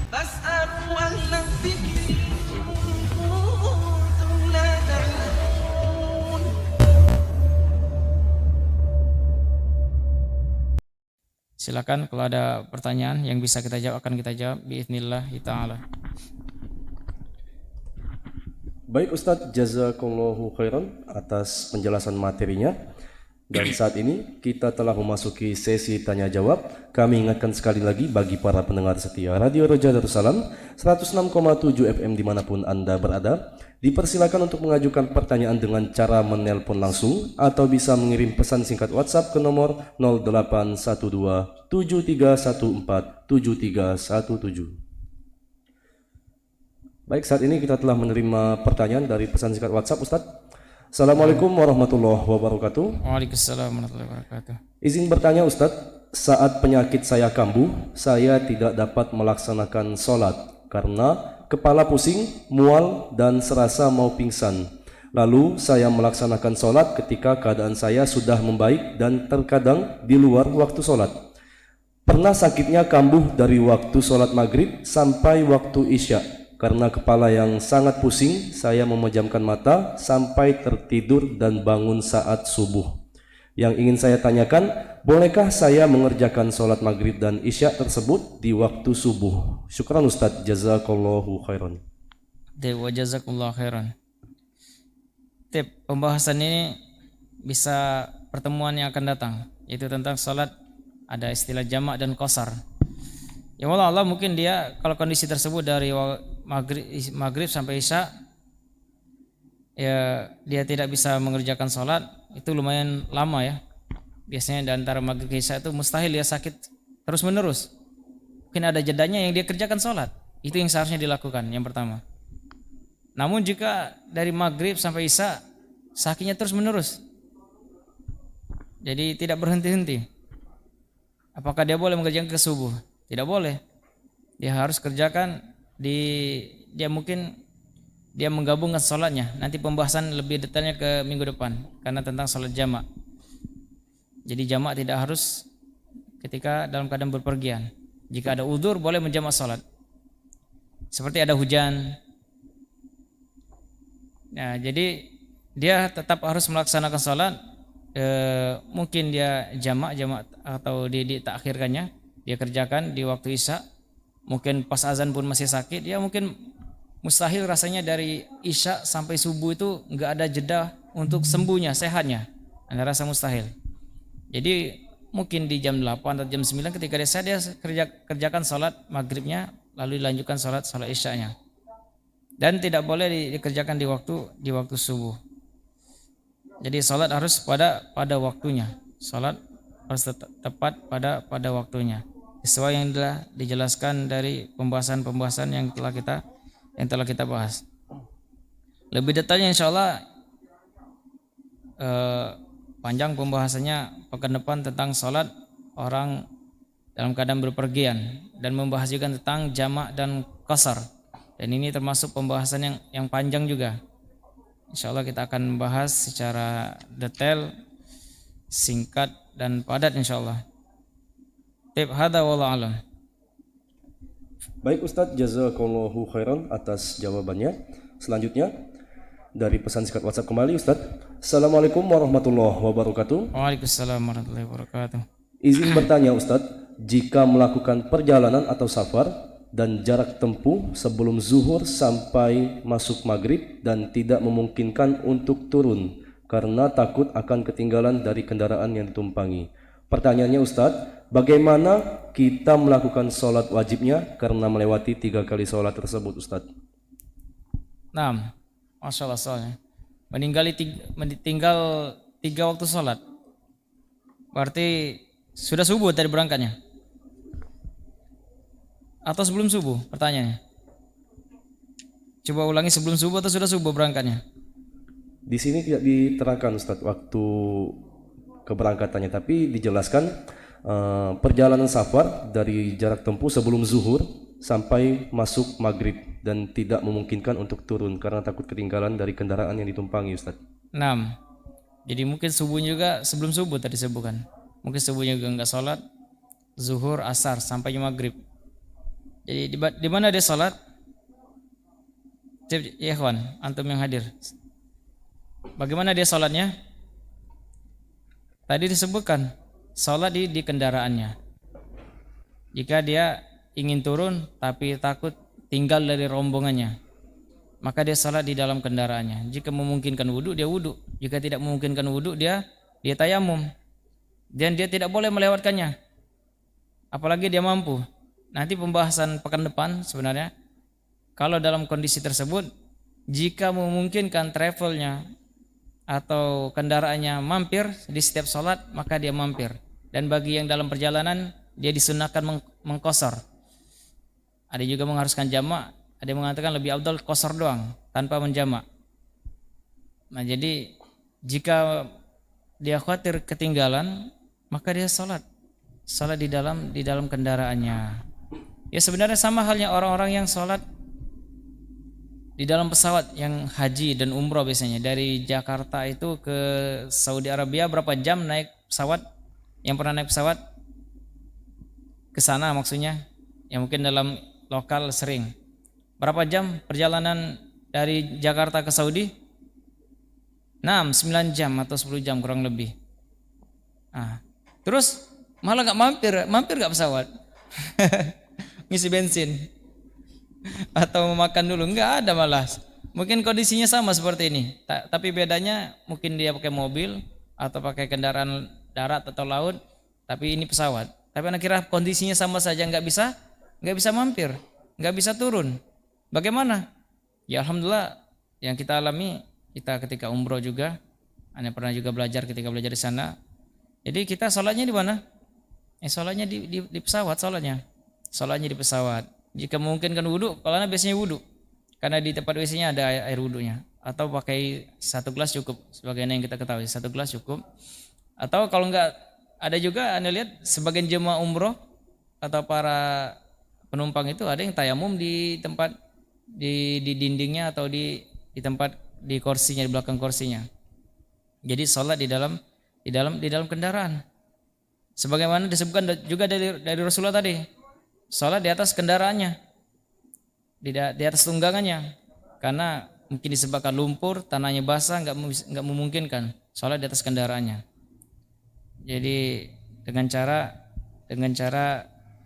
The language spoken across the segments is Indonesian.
فاسألوا أهل الذكر إن كنتم لا تعلمون. Silakan kalau ada pertanyaan yang bisa kita jawab akan kita jawab biiznillah taala. Baik Ustadz, jazakallahu khairan atas penjelasan materinya. Dan saat ini kita telah memasuki sesi tanya jawab. Kami ingatkan sekali lagi bagi para pendengar setia Radio Roja Darussalam 106,7 FM dimanapun Anda berada, dipersilakan untuk mengajukan pertanyaan dengan cara menelpon langsung atau bisa mengirim pesan singkat WhatsApp ke nomor 0812 7314 7317. Baik, saat ini kita telah menerima pertanyaan dari pesan singkat WhatsApp, Ustadz. Assalamualaikum warahmatullahi wabarakatuh. Waalaikumsalam warahmatullahi wabarakatuh. Izin bertanya Ustadz, saat penyakit saya kambuh, saya tidak dapat melaksanakan sholat karena kepala pusing, mual, dan serasa mau pingsan. Lalu saya melaksanakan sholat ketika keadaan saya sudah membaik dan terkadang di luar waktu sholat. Pernah sakitnya kambuh dari waktu sholat maghrib sampai waktu isya. Karena kepala yang sangat pusing, saya memejamkan mata sampai tertidur dan bangun saat subuh. Yang ingin saya tanyakan, bolehkah saya mengerjakan sholat maghrib dan isya tersebut di waktu subuh? Syukran Ustadz, jazakallahu khairan. Wa jazakumullah khairan. Pembahasan ini bisa pertemuan yang akan datang, yaitu tentang sholat, ada istilah jamak dan qasar. Ya Allah mungkin dia kalau kondisi tersebut dari maghrib sampai isya, ya dia tidak bisa mengerjakan sholat, itu lumayan lama ya. Biasanya di antara maghrib ke isya itu mustahil dia sakit terus menerus. Mungkin ada jedanya yang dia kerjakan sholat, itu yang seharusnya dilakukan yang pertama. Namun jika dari maghrib sampai isya sakitnya terus menerus, jadi tidak berhenti-henti, apakah dia boleh mengerjakan ke subuh? Tidak boleh. Dia harus kerjakan dia menggabungkan sholatnya. Nanti pembahasan lebih detailnya ke minggu depan karena tentang sholat jamak. Jadi jamak tidak harus ketika dalam keadaan berpergian. Jika ada udzur boleh menjamak sholat. Seperti ada hujan. Nah, jadi dia tetap harus melaksanakan sholat. Mungkin dia jamak atau ditakhirkannya. Dia kerjakan di waktu isya, mungkin pas azan pun masih sakit, ya mungkin mustahil rasanya dari isya sampai subuh itu nggak ada jeda untuk sembuhnya, sehatnya, ada rasa mustahil. Jadi mungkin di jam 8 atau jam 9 ketika dia kerjakan sholat maghribnya, lalu dilanjutkan sholat isyanya, dan tidak boleh dikerjakan di waktu subuh. Jadi sholat harus pada waktunya, sholat harus tepat pada waktunya, sesuai yang telah dijelaskan dari pembahasan yang telah kita bahas. Lebih detailnya insyaallah panjang pembahasannya pekan depan tentang sholat orang dalam keadaan berpergian, dan membahas juga tentang jamak dan qasar. Dan ini termasuk pembahasan yang panjang juga. Insyaallah kita akan membahas secara detail, singkat dan padat insyaallah. Hada wallahu alam. Baik Ustadz, jazakallahu khairan atas jawabannya. Selanjutnya dari pesan singkat WhatsApp kembali Ustadz. Assalamualaikum warahmatullahi wabarakatuh. Waalaikumsalam warahmatullahi wabarakatuh. Izin bertanya Ustadz, jika melakukan perjalanan atau safar dan jarak tempuh sebelum zuhur sampai masuk maghrib dan tidak memungkinkan untuk turun karena takut akan ketinggalan dari kendaraan yang ditumpangi. Pertanyaannya Ustadz, bagaimana kita melakukan sholat wajibnya karena melewati 3 kali sholat tersebut Ustadz? Nah, Masya Allah soalnya tinggal 3 waktu sholat, berarti sudah subuh tadi berangkatnya atau sebelum subuh? Pertanyaannya, coba ulangi, sebelum subuh atau sudah subuh berangkatnya? Di sini tidak diterangkan Ustadz waktu keberangkatannya, tapi dijelaskan perjalanan safar dari jarak tempuh sebelum zuhur sampai masuk maghrib dan tidak memungkinkan untuk turun karena takut ketinggalan dari kendaraan yang ditumpangi Ustadz. 6. Jadi mungkin subuhnya juga sebelum subuh tadi sebutkan. Mungkin subuhnya juga enggak sholat, zuhur, asar sampai maghrib. Jadi di mana dia salat? Ya ikhwan, antum yang hadir. Bagaimana dia salatnya? Tadi disebutkan salat di kendaraannya. Jika dia ingin turun tapi takut tinggal dari rombongannya, maka dia salat di dalam kendaraannya. Jika memungkinkan wudu, dia wudu. Jika tidak memungkinkan wudu, dia tayamum. Dan dia tidak boleh melewatkannya. Apalagi dia mampu. Nanti pembahasan pekan depan sebenarnya, kalau dalam kondisi tersebut, jika memungkinkan travelnya atau kendaraannya mampir di setiap sholat, maka dia mampir. Dan bagi yang dalam perjalanan, dia disunahkan mengqasar. Ada juga mengharuskan jamak, ada yang mengatakan lebih afdal qasar doang tanpa menjamak. Nah, jadi jika dia khawatir ketinggalan, maka dia sholat di dalam kendaraannya. Ya sebenarnya sama halnya orang-orang yang sholat di dalam pesawat yang haji dan umroh biasanya. Dari Jakarta itu ke Saudi Arabia berapa jam naik pesawat? Yang pernah naik pesawat ke sana maksudnya, yang mungkin dalam lokal sering. Berapa jam perjalanan dari Jakarta ke Saudi? 9 jam atau 10 jam kurang lebih. Nah, terus malah gak mampir gak pesawat? Ngisi bensin atau makan dulu? Enggak ada malah. Mungkin kondisinya sama seperti ini, tapi bedanya mungkin dia pakai mobil atau pakai kendaraan darat atau laut, tapi ini pesawat. Tapi anak kira kondisinya sama saja, nggak bisa mampir, nggak bisa turun. Bagaimana? Ya alhamdulillah yang kita alami, kita ketika umroh juga, anda pernah juga belajar ketika belajar di sana. Jadi kita sholatnya di mana? Sholatnya di pesawat, sholatnya di pesawat. Jika memungkinkan wudu, kalau anda biasanya wudu, karena di tempat WC-nya ada air wudunya, atau pakai 1 gelas cukup, sebagaimana yang kita ketahui 1 gelas cukup. Atau kalau enggak, ada juga anda lihat sebagian jemaah umroh atau para penumpang itu ada yang tayamum di tempat di dindingnya atau di tempat di kursinya, di belakang kursinya. Jadi sholat di dalam kendaraan. Sebagaimana disebutkan juga dari Rasulullah tadi, sholat di atas kendaraannya, di atas tunggangannya, karena mungkin disebabkan lumpur, tanahnya basah, nggak memungkinkan sholat di atas kendaraannya. Jadi dengan cara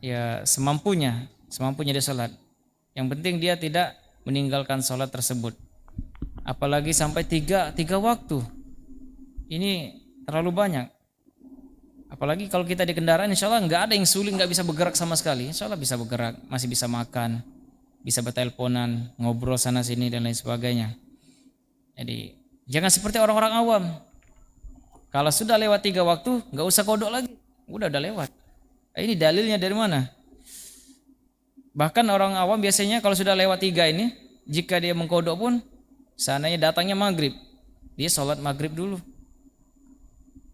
ya semampunya dia sholat. Yang penting dia tidak meninggalkan sholat tersebut. Apalagi sampai tiga waktu, ini terlalu banyak. Apalagi kalau kita di kendaraan, insya Allah nggak ada yang sulit, nggak bisa bergerak sama sekali. Insya Allah bisa bergerak, masih bisa makan, bisa berteleponan, ngobrol sana sini dan lain sebagainya. Jadi jangan seperti orang-orang awam. Kalau sudah lewat 3 waktu, nggak usah kodok lagi, udah lewat. Ini dalilnya dari mana? Bahkan orang awam biasanya kalau sudah lewat 3 ini, jika dia mengkodok pun, seandainya datangnya maghrib, dia sholat maghrib dulu.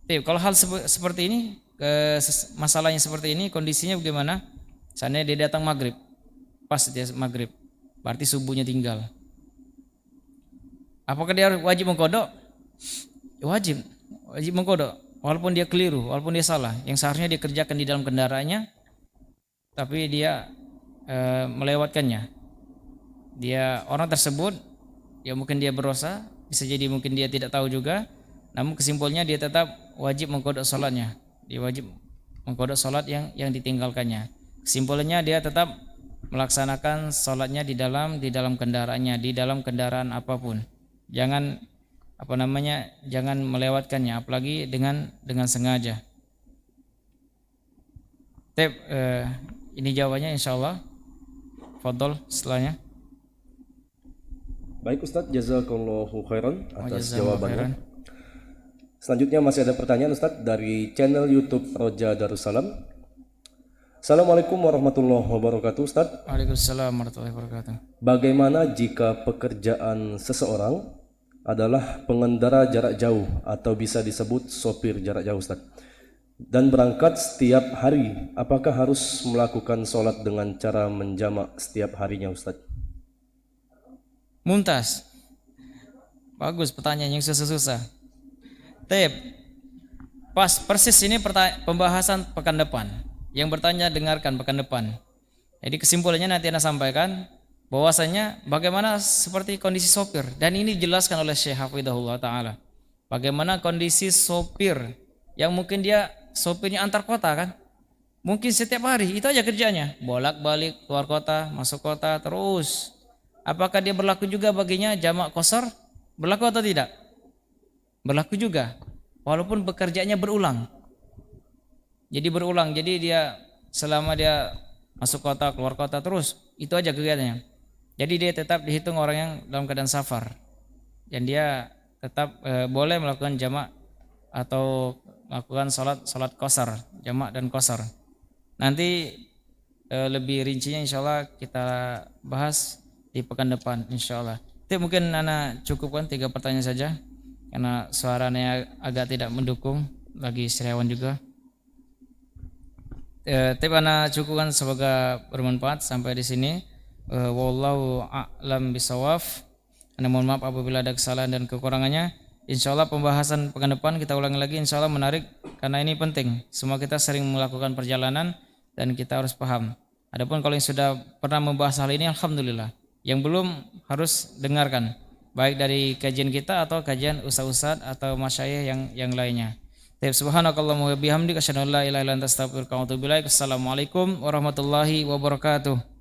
Kalau hal seperti ini, masalahnya seperti ini, kondisinya bagaimana? Seandainya dia datang maghrib, pas dia maghrib, berarti subuhnya tinggal. Apakah dia wajib mengkodok? Wajib mengkodok, walaupun dia keliru, walaupun dia salah. Yang seharusnya dia kerjakan di dalam kendaraannya, tapi dia melewatkannya. Dia orang tersebut, ya mungkin dia berdosa, bisa jadi mungkin dia tidak tahu juga. Namun kesimpulannya dia tetap wajib mengkodok sholatnya. Dia wajib mengkodok sholat yang ditinggalkannya. Kesimpulannya dia tetap melaksanakan sholatnya di dalam kendaraannya, di dalam kendaraan apapun. Jangan jangan melewatkannya, apalagi dengan sengaja. Ini jawabannya insyaallah. Fadhol setelahnya. Baik Ustadz, jazakallahu khairan atas jawabannya. Khairan. Selanjutnya masih ada pertanyaan Ustadz dari channel YouTube Roja Darussalam. Assalamualaikum warahmatullahi wabarakatuh Ustadz. Waalaikumsalam warahmatullahi wabarakatuh. Bagaimana jika pekerjaan seseorang adalah pengendara jarak jauh atau bisa disebut sopir jarak jauh Ustadz, dan berangkat setiap hari, apakah harus melakukan sholat dengan cara menjamak setiap harinya Ustadz? Mumtaz. Bagus pertanyaan yang susah-susah. Pas persis ini pembahasan pekan depan. Yang bertanya dengarkan pekan depan. Jadi kesimpulannya nanti Anda sampaikan bahwasanya bagaimana seperti kondisi sopir, dan ini dijelaskan oleh Syekh Hafidahullah Ta'ala. Bagaimana kondisi sopir yang mungkin dia sopirnya antar kota kan, mungkin setiap hari itu aja kerjanya, bolak-balik keluar kota, masuk kota terus. Apakah dia berlaku juga baginya jamak qasar? Berlaku atau tidak? Berlaku juga, walaupun bekerjanya berulang. Jadi berulang, jadi dia selama dia masuk kota, keluar kota terus, itu aja kegiatannya. Jadi dia tetap dihitung orang yang dalam keadaan safar, dan dia tetap boleh melakukan jamak atau melakukan salat qasar, jamak dan qasar. Nanti lebih rincinya insyaallah kita bahas di pekan depan insyaallah. Itu mungkin Ana cukupkan 3 pertanyaan saja karena suaranya agak tidak mendukung, lagi sariawan juga. Tapi Ana cukupkan, semoga bermanfaat sampai di sini. Wallahu a'lam bisawab. Ana mohon maaf apabila ada kesalahan dan kekurangannya. Insyaallah pembahasan pekan depan kita ulangi lagi, insyaallah menarik karena ini penting. Semua kita sering melakukan perjalanan dan kita harus paham. Adapun kalau yang sudah pernah membahas hal ini alhamdulillah. Yang belum harus dengarkan, baik dari kajian kita atau kajian ustaz-ustaz atau masyayikh yang lainnya. Subhanakallahumma wa bihamdika asyhadu an la ilaha illa anta astaghfiruka wa atubu ilaik. Assalamualaikum warahmatullahi wabarakatuh.